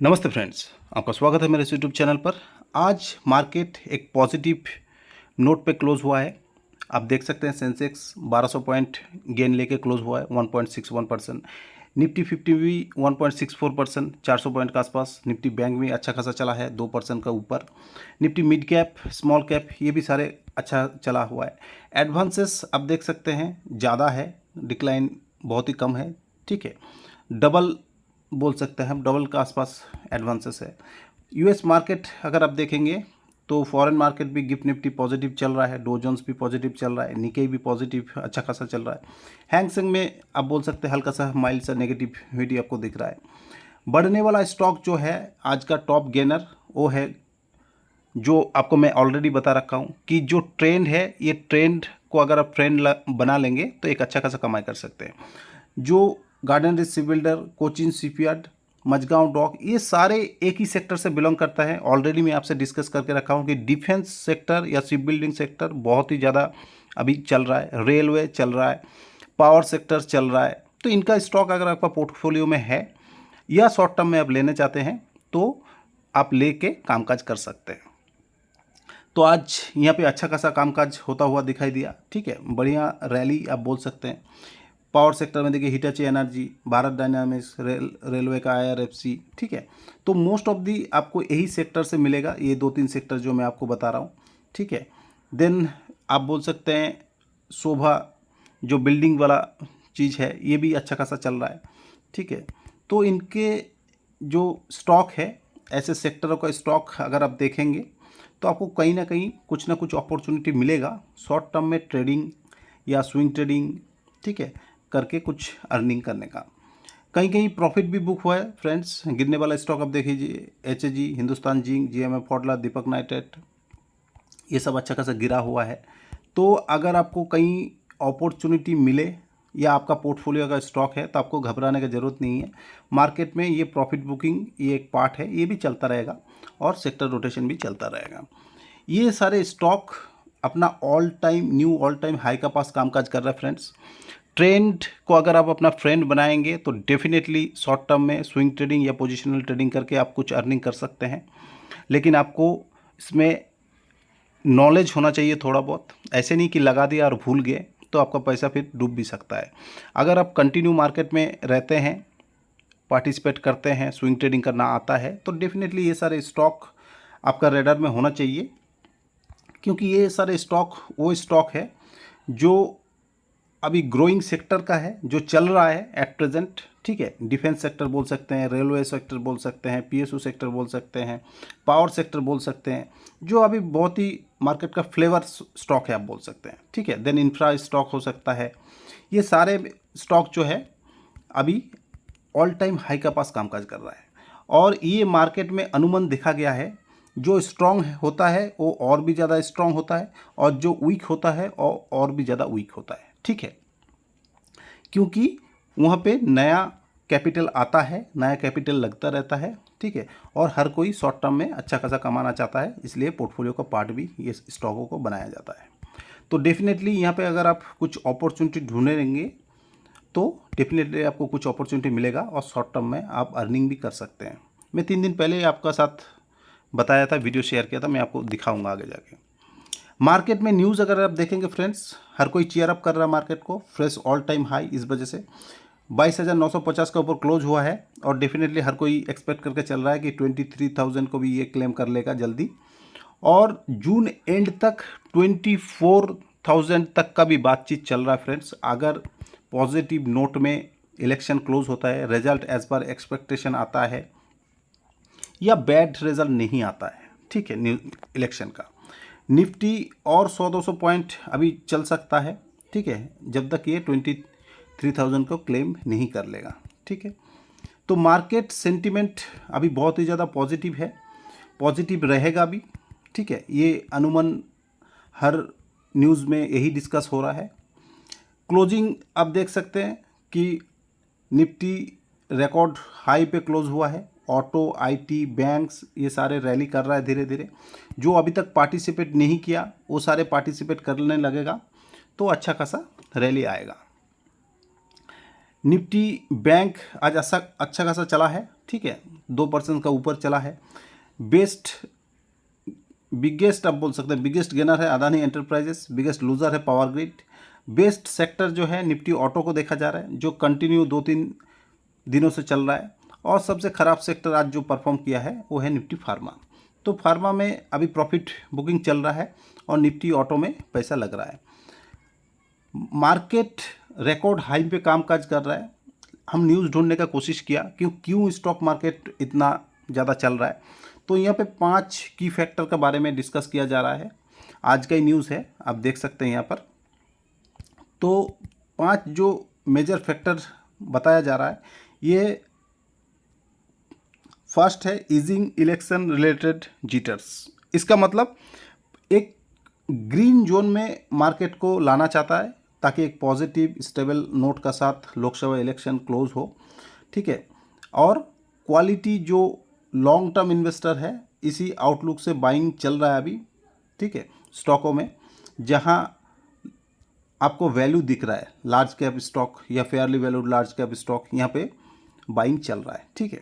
नमस्ते फ्रेंड्स, आपका स्वागत है मेरे यूट्यूब चैनल पर। आज मार्केट एक पॉजिटिव नोट पे क्लोज हुआ है। आप देख सकते हैं सेंसेक्स 1200 पॉइंट गेन लेके क्लोज हुआ है 1.61%। निफ्टी 50 भी 1.64%, 400 पॉइंट के आसपास। निफ्टी बैंक भी अच्छा खासा चला है 2% का ऊपर। Nifty mid cap, small cap ये भी सारे अच्छा चला हुआ है। एडवांसेस आप देख सकते हैं ज़्यादा है, डिक्लाइन बहुत ही कम है। ठीक है, डबल बोल सकते हैं हम, डबल के आसपास एडवांसेस है। यूएस मार्केट अगर आप देखेंगे तो फॉरेन मार्केट भी गिफ्ट निफ्टी पॉजिटिव चल रहा है, डो जोन्स भी पॉजिटिव चल रहा है, निकेई भी पॉजिटिव अच्छा खासा चल रहा है। हैंग सेंग में आप बोल सकते हैं हल्का सा माइल्ड सा नेगेटिविटी आपको दिख रहा है। बढ़ने वाला स्टॉक जो है आज का टॉप गेनर वो है, जो आपको मैं ऑलरेडी बता रखा हूँ कि जो ट्रेंड है, ये ट्रेंड को अगर आप ट्रेंड बना लेंगे तो एक अच्छा खासा कमाई कर सकते हैं। जो गार्डन रिच शिप बिल्डर, कोचिन शिपयार्ड, मझगांव डॉक, ये सारे एक ही सेक्टर से बिलोंग करता है। ऑलरेडी मैं आपसे डिस्कस करके रखा हूँ कि डिफेंस सेक्टर या शिप बिल्डिंग सेक्टर बहुत ही ज़्यादा अभी चल रहा है, रेलवे चल रहा है, पावर सेक्टर चल रहा है। तो इनका स्टॉक अगर आपका पोर्टफोलियो में है या शॉर्ट टर्म में आप लेना चाहते हैं तो आप लेके कामकाज कर सकते हैं। तो आज यहाँ पे अच्छा खासा कामकाज होता हुआ दिखाई दिया। ठीक है, बढ़िया रैली आप बोल सकते हैं। पावर सेक्टर में देखिए Hitachi energy, Bharat dynamics, railway का आईआरएफसी। ठीक है, तो मोस्ट ऑफ दी आपको यही सेक्टर से मिलेगा, ये 2-3 सेक्टर जो मैं आपको बता रहा हूँ। ठीक है, देन आप बोल सकते हैं शोभा, जो बिल्डिंग वाला चीज़ है, ये भी अच्छा खासा चल रहा है। ठीक है, तो इनके जो स्टॉक है, ऐसे सेक्टरों का स्टॉक अगर आप देखेंगे तो आपको कहीं ना कुछ अपॉर्चुनिटी मिलेगा शॉर्ट टर्म में ट्रेडिंग या स्विंग ट्रेडिंग, ठीक है, करके कुछ अर्निंग करने का। कहीं कहीं प्रॉफिट भी बुक हुआ है फ्रेंड्स। गिरने वाला स्टॉक आप देख लीजिए, एचएजी, हिंदुस्तान जिंक, जीएमएफ फॉडला, दीपक नाइट्रेट, ये सब अच्छा खासा गिरा हुआ है। तो अगर आपको कहीं अपॉर्चुनिटी मिले या आपका पोर्टफोलियो का स्टॉक है तो आपको घबराने की ज़रूरत नहीं है। मार्केट में ये प्रॉफिट बुकिंग ये एक पार्ट है, ये भी चलता रहेगा और सेक्टर रोटेशन भी चलता रहेगा। ये सारे स्टॉक अपना all time knew all time high का पास कामकाज कर रहा है फ्रेंड्स। ट्रेंड को अगर आप अपना फ्रेंड बनाएंगे तो डेफिनेटली शॉर्ट टर्म में स्विंग ट्रेडिंग या पोजिशनल ट्रेडिंग करके आप कुछ अर्निंग कर सकते हैं। लेकिन आपको इसमें नॉलेज होना चाहिए थोड़ा बहुत। ऐसे नहीं कि लगा दिया और भूल गए तो आपका पैसा फिर डूब भी सकता है। अगर आप कंटिन्यू मार्केट में रहते हैं, पार्टिसिपेट करते हैं, स्विंग ट्रेडिंग करना आता है, तो डेफिनेटली ये सारे स्टॉक आपका रेडर में होना चाहिए। क्योंकि ये सारे स्टॉक वो स्टॉक है जो अभी ग्रोइंग सेक्टर का है, जो चल रहा है एट प्रेजेंट। ठीक है, डिफेंस सेक्टर बोल सकते हैं, रेलवे सेक्टर बोल सकते हैं, पीएसयू सेक्टर बोल सकते हैं, पावर सेक्टर बोल सकते हैं, जो अभी बहुत ही मार्केट का फ्लेवर स्टॉक है आप बोल सकते हैं। ठीक है, देन इंफ्रा स्टॉक हो सकता है। ये सारे स्टॉक जो है अभी ऑल टाइम हाई का पास कामकाज कर रहा है। और ये मार्केट में अनुमान देखा गया है, जो स्ट्रांग होता है वो और भी ज़्यादा स्ट्रांग होता है, और जो वीक होता है और भी ज़्यादा वीक होता है। ठीक है, क्योंकि वहाँ पे नया कैपिटल आता है, नया कैपिटल लगता रहता है। ठीक है, और हर कोई शॉर्ट टर्म में अच्छा खासा कमाना चाहता है, इसलिए पोर्टफोलियो का पार्ट भी ये स्टॉकों को बनाया जाता है। तो डेफिनेटली यहाँ पे अगर आप कुछ अपॉर्चुनिटी ढूंढेंगे तो डेफिनेटली आपको कुछ अपॉर्चुनिटी मिलेगा और शॉर्ट टर्म में आप अर्निंग भी कर सकते हैं। मैं 3 दिन पहले आपका साथ बताया था, वीडियो शेयर किया था, मैं आपको दिखाऊंगा आगे जाके। मार्केट में न्यूज़ अगर आप देखेंगे फ्रेंड्स, हर कोई चीयर अप कर रहा है मार्केट को, फ्रेश ऑल टाइम हाई इस वजह से 22,950 के ऊपर क्लोज हुआ है। और डेफिनेटली हर कोई एक्सपेक्ट करके चल रहा है कि 23,000 को भी ये क्लेम कर लेगा जल्दी। और जून एंड तक 24,000 तक का भी बातचीत चल रहा है फ्रेंड्स। अगर पॉजिटिव नोट में इलेक्शन क्लोज होता है, रिजल्ट एज पर एक्सपेक्टेशन आता है या बैड रिजल्ट नहीं आता है, ठीक है, इलेक्शन का, निफ्टी और 100-200 पॉइंट अभी चल सकता है। ठीक है, जब तक ये 23,000 को क्लेम नहीं कर लेगा। ठीक है, तो मार्केट सेंटिमेंट अभी बहुत ही ज़्यादा पॉजिटिव है, पॉजिटिव रहेगा भी। ठीक है, ये अनुमान हर न्यूज़ में यही डिस्कस हो रहा है। क्लोजिंग आप देख सकते हैं कि निफ्टी रिकॉर्ड हाई पे क्लोज हुआ है। ऑटो, आईटी, बैंक्स ये सारे रैली कर रहा है धीरे धीरे। जो अभी तक पार्टिसिपेट नहीं किया वो सारे पार्टिसिपेट करने लगेगा तो अच्छा खासा रैली आएगा। निफ्टी बैंक आज अच्छा खासा चला है। ठीक है, 2% का ऊपर चला है। बिगेस्ट आप बोल सकते हैं बिगेस्ट गेनर है अदानी एंटरप्राइजेस, बिगेस्ट लूजर है पावर ग्रिड। बेस्ट सेक्टर जो है निफ्टी ऑटो को देखा जा रहा है जो कंटिन्यू 2-3 दिनों से चल रहा है। और सबसे ख़राब सेक्टर आज जो परफॉर्म किया है वो है निफ्टी फार्मा। तो फार्मा में अभी प्रॉफिट बुकिंग चल रहा है और निफ्टी ऑटो में पैसा लग रहा है। मार्केट रिकॉर्ड हाई पे कामकाज कर रहा है। हम न्यूज़ ढूंढने का कोशिश किया क्यों स्टॉक मार्केट इतना ज़्यादा चल रहा है। तो यहाँ पे 5 की फैक्टर के बारे में डिस्कस किया जा रहा है। आज का ही न्यूज़ है, आप देख सकते हैं यहाँ पर। तो 5 जो मेजर फैक्टर बताया जा रहा है, ये फर्स्ट है ईजिंग इलेक्शन रिलेटेड जिटर्स। इसका मतलब एक ग्रीन जोन में मार्केट को लाना चाहता है ताकि एक पॉजिटिव स्टेबल नोट का साथ लोकसभा इलेक्शन क्लोज हो, ठीक है। और क्वालिटी जो लॉन्ग टर्म इन्वेस्टर है इसी आउटलुक से बाइंग चल रहा है अभी, ठीक है, स्टॉकों में जहां आपको वैल्यू दिख रहा है, लार्ज कैप स्टॉक या Fairlie valued large cap stock, यहाँ पे बाइंग चल रहा है, ठीक है।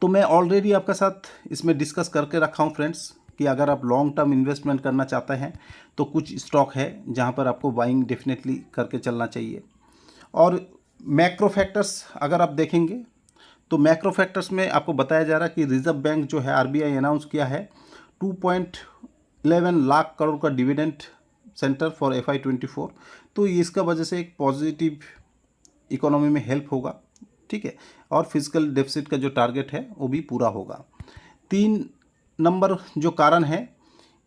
तो मैं ऑलरेडी आपके साथ इसमें डिस्कस करके रखा हूँ फ्रेंड्स कि अगर आप लॉन्ग टर्म इन्वेस्टमेंट करना चाहते हैं तो कुछ स्टॉक है जहाँ पर आपको बाइंग डेफिनेटली करके चलना चाहिए। और मैक्रो फैक्टर्स अगर आप देखेंगे तो मैक्रो फैक्टर्स में आपको बताया जा रहा है कि रिजर्व बैंक जो है आरबीआई अनाउंस किया है 2.11 लाख करोड़ का डिविडेंड सेंटर फॉर FY24। तो ये इसका वजह से एक पॉजिटिव इकोनॉमी में हेल्प होगा, ठीक है। और फिजिकल डेफिसिट का जो टारगेट है वो भी पूरा होगा। 3 नंबर जो कारण है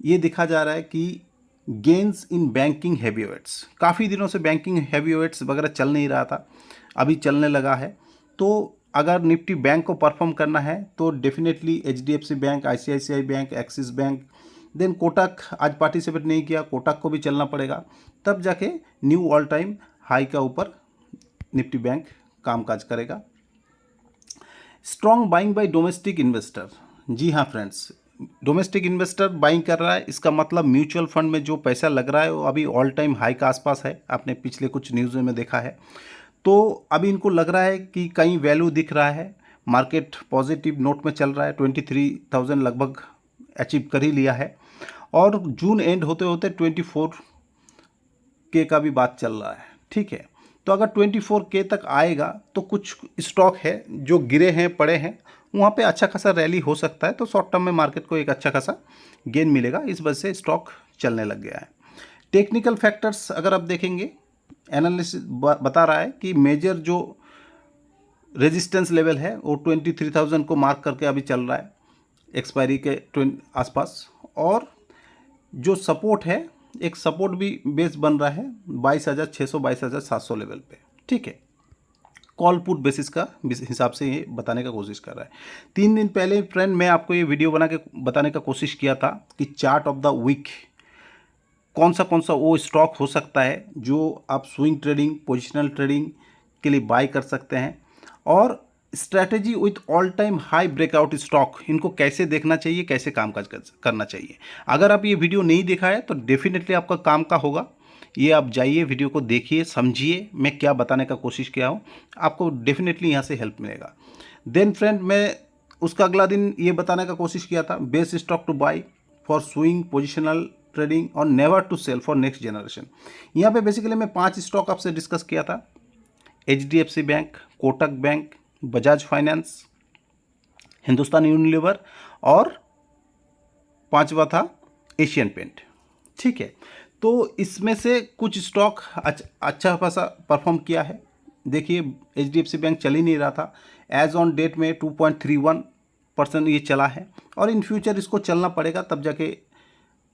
ये दिखा जा रहा है कि गेंस इन बैंकिंग हैवीवेट्स। काफ़ी दिनों से बैंकिंग हैवीवेट्स वगैरह चल नहीं रहा था, अभी चलने लगा है। तो अगर निफ्टी बैंक को परफॉर्म करना है तो definitely HDFC bank, ICICI bank, Axis bank, then Kotak आज पार्टिसिपेट नहीं किया, कोटक को भी चलना पड़ेगा, तब जाके न्यू ऑल टाइम हाई का ऊपर निफ्टी बैंक कामकाज करेगा। Strong buying by domestic investor. जी हाँ फ्रेंड्स, डोमेस्टिक इन्वेस्टर बाइंग कर रहा है, इसका मतलब म्यूचुअल फंड में जो पैसा लग रहा है वो अभी ऑल टाइम हाई के आसपास है, आपने पिछले कुछ न्यूज़ में देखा है। तो अभी इनको लग रहा है कि कहीं वैल्यू दिख रहा है, मार्केट पॉजिटिव नोट में चल रहा है, 23,000 लगभग अचीव कर ही लिया है और जून एंड होते होते 24K का भी बात चल रहा है, ठीक है। तो अगर 24K तक आएगा तो कुछ स्टॉक है जो गिरे हैं पड़े हैं वहाँ पे अच्छा खासा रैली हो सकता है, तो शॉर्ट टर्म में मार्केट को एक अच्छा खासा गेन मिलेगा, इस वजह से स्टॉक चलने लग गया है। टेक्निकल फैक्टर्स अगर आप देखेंगे, एनालिसिस बता रहा है कि मेजर जो रेजिस्टेंस लेवल है वो 23,000 को मार्क करके अभी चल रहा है एक्सपायरी के आसपास। और जो सपोर्ट है, एक सपोर्ट भी बेस बन रहा है 22,600 22,700 लेवल पे, ठीक है। कॉल पुट बेसिस का हिसाब से ये बताने का कोशिश कर रहा है। 3 दिन पहले फ्रेंड मैं आपको ये वीडियो बना के बताने का कोशिश किया था कि चार्ट ऑफ द वीक कौन सा वो स्टॉक हो सकता है जो आप स्विंग ट्रेडिंग, पोजिशनल ट्रेडिंग के लिए बाय कर सकते हैं। और strategy with all time high breakout stock, इनको कैसे देखना चाहिए, कैसे कामकाज करना चाहिए। अगर आप ये वीडियो नहीं देखा है तो डेफिनेटली आपका काम का होगा, ये आप जाइए वीडियो को देखिए, समझिए मैं क्या बताने का कोशिश किया हूँ, आपको डेफिनेटली यहाँ से हेल्प मिलेगा। देन फ्रेंड मैं उसका अगला दिन ये बताने का कोशिश किया था best stock to buy for swing positional trading और never to sell for next generation. यहाँ पे बेसिकली मैं 5 स्टॉक आपसे डिस्कस किया था, HDFC bank, Kotak bank, Bajaj finance, Hindustan Unilever और 5वां था एशियन पेंट, ठीक है। तो इसमें से कुछ स्टॉक अच्छा खासा परफॉर्म किया है। देखिए HDFC बैंक चल ही नहीं रहा था, एज ऑन डेट में 2.31% ये चला है और इन फ्यूचर इसको चलना पड़ेगा, तब जाके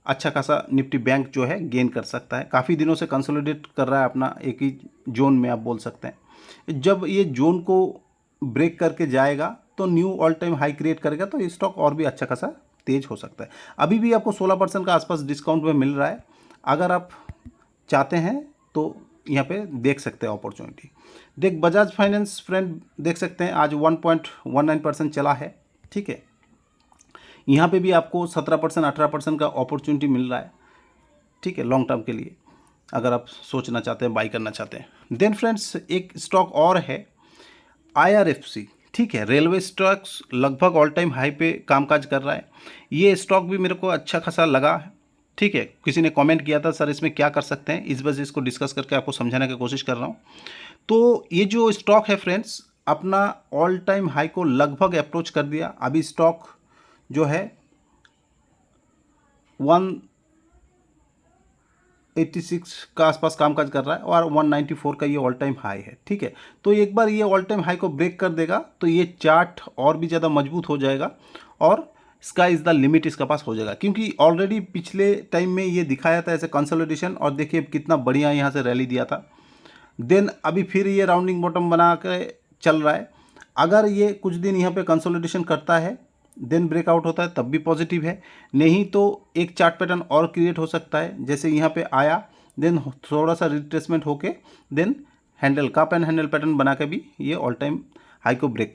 अच्छा खासा निफ्टी बैंक जो है गेन कर सकता है। काफ़ी दिनों से कंसोलिडेट कर रहा है अपना एक ही जोन में, आप बोल सकते हैं। जब ये जोन को ब्रेक करके जाएगा तो knew all time high create करेगा तो ये स्टॉक और भी अच्छा खासा तेज हो सकता है। अभी भी आपको 16% का आसपास डिस्काउंट में मिल रहा है, अगर आप चाहते हैं तो यहाँ पे देख सकते हैं अपॉर्चुनिटी। देख बजाज फाइनेंस फ्रेंड देख सकते हैं आज 1.19% चला है, ठीक है। यहाँ पे भी आपको 17% 18% का अपॉर्चुनिटी मिल रहा है, ठीक है, लॉन्ग टर्म के लिए अगर आप सोचना चाहते हैं, बाई करना चाहते हैं। देन फ्रेंड्स एक स्टॉक और है IRFC ठीक है। रेलवे स्टॉक्स लगभग ऑल टाइम हाई पे कामकाज कर रहा है। ये स्टॉक भी मेरे को अच्छा खासा लगा है। ठीक है, किसी ने कमेंट किया था सर इसमें क्या कर सकते हैं, इस वजह से इसको डिस्कस करके आपको समझाने की कोशिश कर रहा हूँ। तो ये जो स्टॉक है फ्रेंड्स, अपना ऑल टाइम हाई को लगभग अप्रोच कर दिया। अभी स्टॉक जो है 186 का आसपास कामकाज कर रहा है और 194 का ये ऑल टाइम हाई है। ठीक है, तो एक बार ये ऑल टाइम हाई को ब्रेक कर देगा तो ये चार्ट और भी ज़्यादा मजबूत हो जाएगा और स्काई इज़ द लिमिट इसके पास हो जाएगा, क्योंकि ऑलरेडी पिछले टाइम में ये दिखाया था ऐसे कंसोलिडेशन और देखिए कितना बढ़िया यहाँ से रैली दिया था। देन अभी फिर ये राउंडिंग बॉटम बना के चल रहा है। अगर ये कुछ दिन यहाँ पे कंसोलिडेशन करता है देन ब्रेकआउट होता है तब भी पॉजिटिव है, नहीं तो एक चार्ट पैटर्न और क्रिएट हो सकता है। जैसे यहाँ पे आया देन थोड़ा सा रिट्रेसमेंट होके then handle cup and handle pattern बना के भी ये ऑल टाइम हाई को ब्रेक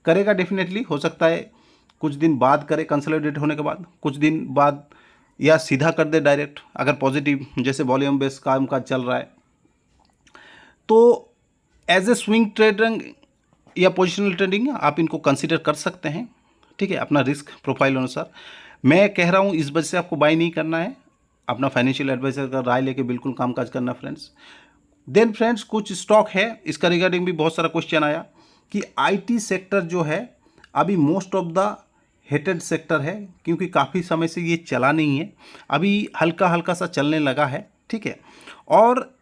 करेगा डेफिनेटली। हो सकता है कुछ दिन बाद करे कंसोलिडेट होने के बाद, कुछ दिन बाद या सीधा कर दे डायरेक्ट, अगर पॉजिटिव जैसे वॉल्यूम बेस काम का चल रहा है। तो एज ए स्विंग ट्रेडिंग या पोजिशनल ट्रेडिंग आप इनको कंसीडर कर सकते हैं। ठीक है, अपना रिस्क प्रोफाइल अनुसार मैं कह रहा हूँ, इस वजह से आपको बाय नहीं करना है, अपना फाइनेंशियल एडवाइजर का राय लेके बिल्कुल कामकाज करना फ्रेंड्स। देन फ्रेंड्स कुछ स्टॉक है, इसका रिगार्डिंग भी बहुत सारा क्वेश्चन आया कि आईटी सेक्टर जो है अभी most of the hated sector है, क्योंकि काफ़ी समय से ये चला नहीं है, अभी हल्का हल्का सा चलने लगा है। ठीक है, और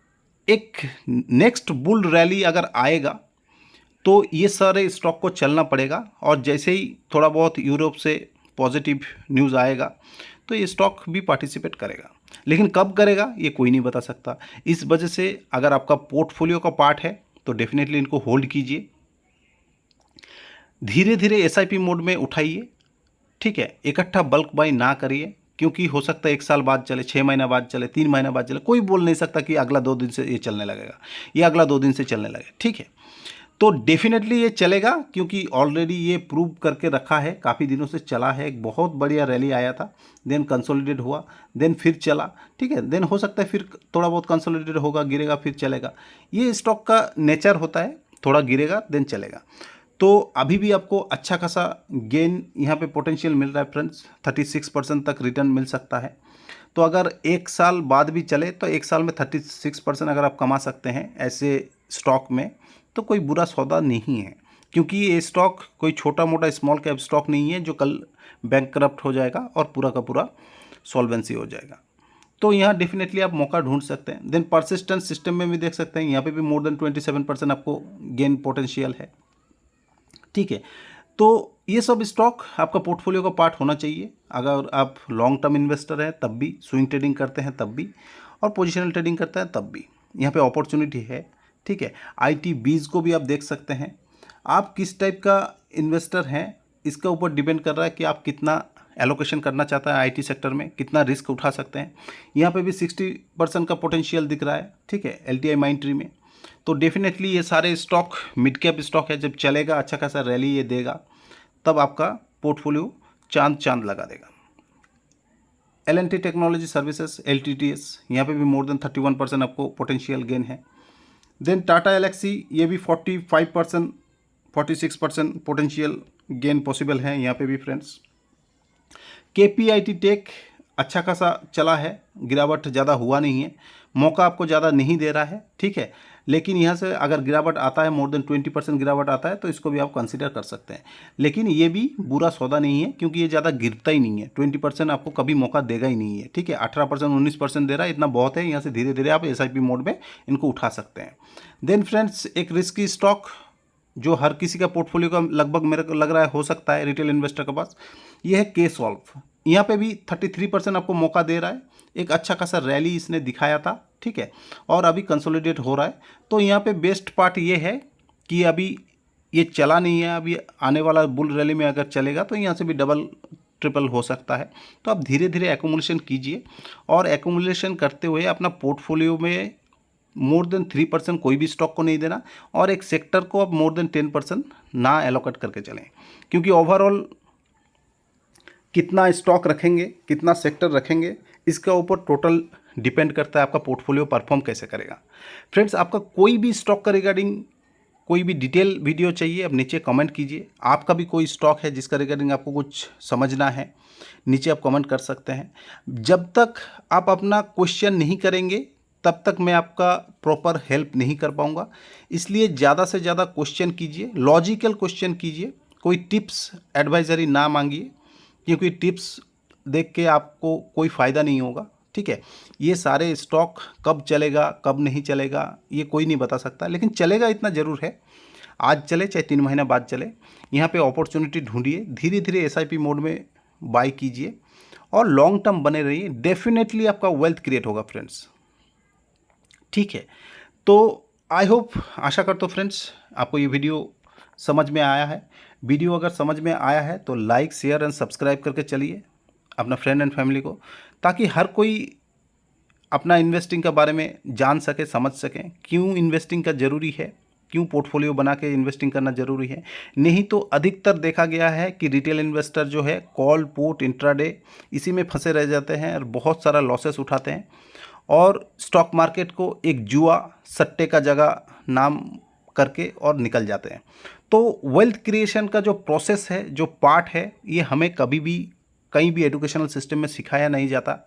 एक नेक्स्ट बुल रैली अगर आएगा तो ये सारे स्टॉक को चलना पड़ेगा, और जैसे ही थोड़ा बहुत यूरोप से पॉजिटिव न्यूज़ आएगा तो ये स्टॉक भी पार्टिसिपेट करेगा, लेकिन कब करेगा ये कोई नहीं बता सकता। इस वजह से अगर आपका पोर्टफोलियो का पार्ट है तो डेफिनेटली इनको होल्ड कीजिए, धीरे धीरे एसआईपी मोड में उठाइए। ठीक है, इकट्ठा बल्क बाई ना करिए, क्योंकि हो सकता है 1 साल बाद चले, 6 महीना बाद चले, 3 महीना बाद चले, कोई बोल नहीं सकता कि अगला 2 दिन से ये चलने लगेगा या अगला 2 दिन से चलने लगेगा। ठीक है, तो डेफिनेटली ये चलेगा, क्योंकि ऑलरेडी ये प्रूव करके रखा है, काफ़ी दिनों से चला है। एक बहुत बढ़िया रैली आया था, देन कंसोलिडेट हुआ, देन फिर चला। ठीक है, देन हो सकता है फिर थोड़ा बहुत कंसोलिडेट होगा, गिरेगा, फिर चलेगा। ये स्टॉक का नेचर होता है, थोड़ा गिरेगा देन चलेगा। तो अभी भी आपको अच्छा खासा गेन यहाँ पे पोटेंशियल मिल रहा है फ्रेंड्स, 36% तक रिटर्न मिल सकता है। तो अगर 1 साल बाद भी चले तो 1 साल में 36% अगर आप कमा सकते हैं ऐसे स्टॉक में, तो कोई बुरा सौदा नहीं है, क्योंकि ये स्टॉक कोई छोटा मोटा स्मॉल कैप स्टॉक नहीं है जो कल बैंकक्रप्ट हो जाएगा और पूरा का पूरा सॉल्वेंसी हो जाएगा। तो यहाँ डेफिनेटली आप मौका ढूंढ सकते हैं। देन परसिस्टेंस सिस्टम में भी देख सकते हैं, यहाँ पे भी मोर देन 27% आपको गेन पोटेंशियल है। ठीक है, तो ये सब स्टॉक आपका पोर्टफोलियो का पार्ट होना चाहिए। अगर आप लॉन्ग टर्म इन्वेस्टर हैं तब भी, स्विंग ट्रेडिंग करते हैं तब भी, और पोजिशनल ट्रेडिंग करते हैं तब भी, यहाँ पे अपॉर्चुनिटी है। ठीक है, आईटी बीज को भी आप देख सकते हैं। आप किस टाइप का इन्वेस्टर हैं इसके ऊपर डिपेंड कर रहा है कि आप कितना एलोकेशन करना चाहता है आईटी सेक्टर में, कितना रिस्क उठा सकते हैं। यहाँ पे भी 60% का पोटेंशियल दिख रहा है। ठीक है, एलटीआई माइंट्री में। तो डेफिनेटली ये सारे स्टॉक मिड कैप स्टॉक है, जब चलेगा अच्छा खासा रैली ये देगा तब आपका पोर्टफोलियो चांद लगा देगा। एल&टी टेक्नोलॉजी सर्विसेज LTTS, यहाँ पे भी मोर देन 31% आपको पोटेंशियल गेन है। देन टाटा एलेक्सी, ये भी 45% 46% पोटेंशियल गेन पॉसिबल है यहाँ पे भी फ्रेंड्स। KPIT टेक अच्छा खासा चला है, गिरावट ज़्यादा हुआ नहीं है, मौका आपको ज़्यादा नहीं दे रहा है। ठीक है, लेकिन यहाँ से अगर गिरावट आता है, मोर देन 20% गिरावट आता है, तो इसको भी आप कंसीडर कर सकते हैं। लेकिन ये भी बुरा सौदा नहीं है, क्योंकि ये ज़्यादा गिरता ही नहीं है, 20% आपको कभी मौका देगा ही नहीं है। ठीक है, 18% 19% दे रहा है, इतना बहुत है। यहाँ से धीरे धीरे आप SIP मोड में इनको उठा सकते हैं। देन फ्रेंड्स एक रिस्की स्टॉक जो हर किसी का पोर्टफोलियो का लगभग मेरे को लग रहा है हो सकता है रिटेल इन्वेस्टर के पास, ये है K-Solve। यहाँ पे भी 33% आपको मौका दे रहा है, एक अच्छा खासा रैली इसने दिखाया था। ठीक है, और अभी कंसोलिडेट हो रहा है। तो यहाँ पे बेस्ट पार्ट ये है कि अभी ये चला नहीं है, अभी आने वाला बुल रैली में अगर चलेगा तो यहाँ से भी डबल ट्रिपल हो सकता है। तो आप धीरे धीरे एक्यूमुलेशन कीजिए, और एक्यूमुलेशन करते हुए अपना पोर्टफोलियो में मोर देन 3% कोई भी स्टॉक को नहीं देना, और एक सेक्टर को आप मोर देन 10% ना एलोकेट करके चलें, क्योंकि ओवरऑल कितना स्टॉक रखेंगे, कितना सेक्टर रखेंगे, इसका ऊपर टोटल डिपेंड करता है आपका पोर्टफोलियो परफॉर्म कैसे करेगा। फ्रेंड्स आपका कोई भी स्टॉक का रिगार्डिंग कोई भी डिटेल वीडियो चाहिए अब नीचे कमेंट कीजिए। आपका भी कोई स्टॉक है जिसका रिगार्डिंग आपको कुछ समझना है, नीचे आप कमेंट कर सकते हैं। जब तक आप अपना क्वेश्चन नहीं करेंगे तब तक मैं आपका प्रॉपर हेल्प नहीं कर पाऊँगा। इसलिए ज़्यादा से ज़्यादा क्वेश्चन कीजिए, लॉजिकल क्वेश्चन कीजिए, कोई टिप्स एडवाइजरी ना मांगिए, क्योंकि टिप्स देख के आपको कोई फ़ायदा नहीं होगा। ठीक है, ये सारे स्टॉक कब चलेगा कब नहीं चलेगा ये कोई नहीं बता सकता, लेकिन चलेगा इतना ज़रूर है, आज चले चाहे 3 महीना बाद चले। यहाँ पे अपॉर्चुनिटी ढूंढिए, धीरे धीरे SIP मोड में बाय कीजिए और लॉन्ग टर्म बने रहिए। डेफिनेटली आपका वेल्थ क्रिएट होगा फ्रेंड्स। ठीक है, तो आई होप, आशा करता हूँ फ्रेंड्स आपको ये वीडियो समझ में आया है। वीडियो अगर समझ में आया है तो लाइक शेयर एंड सब्सक्राइब करके चलिए अपना फ्रेंड एंड फैमिली को, ताकि हर कोई अपना इन्वेस्टिंग के बारे में जान सके, समझ सकें क्यों इन्वेस्टिंग का ज़रूरी है, क्यों पोर्टफोलियो बना के इन्वेस्टिंग करना ज़रूरी है। नहीं तो अधिकतर देखा गया है कि रिटेल इन्वेस्टर जो है कॉल पुट इंट्राडे इसी में फंसे रह जाते हैं और बहुत सारा लॉसेस उठाते हैं और स्टॉक मार्केट को एक जुआ सट्टे का जगह नाम करके और निकल जाते हैं। तो वेल्थ क्रिएशन का जो प्रोसेस है, जो पार्ट है, ये हमें कभी भी कहीं भी एजुकेशनल सिस्टम में सिखाया नहीं जाता,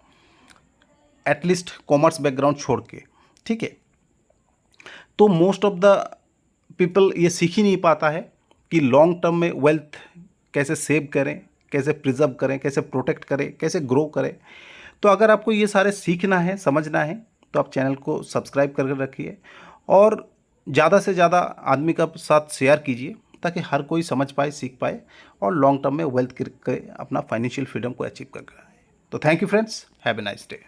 एटलीस्ट कॉमर्स बैकग्राउंड छोड़ के। ठीक है, तो मोस्ट ऑफ द पीपल ये सीख ही नहीं पाता है कि लॉन्ग टर्म में वेल्थ कैसे सेव करें, कैसे प्रिजर्व करें, कैसे प्रोटेक्ट करें, कैसे ग्रो करें। तो अगर आपको ये सारे सीखना है, समझना है, तो आप चैनल को सब्सक्राइब करके रखिए और ज़्यादा से ज़्यादा आदमी का साथ शेयर कीजिए, ताकि हर कोई समझ पाए, सीख पाए और लॉन्ग टर्म में वेल्थ अपना फाइनेंशियल फ्रीडम को अचीव कर पाए। तो thank you friends, have a nice day.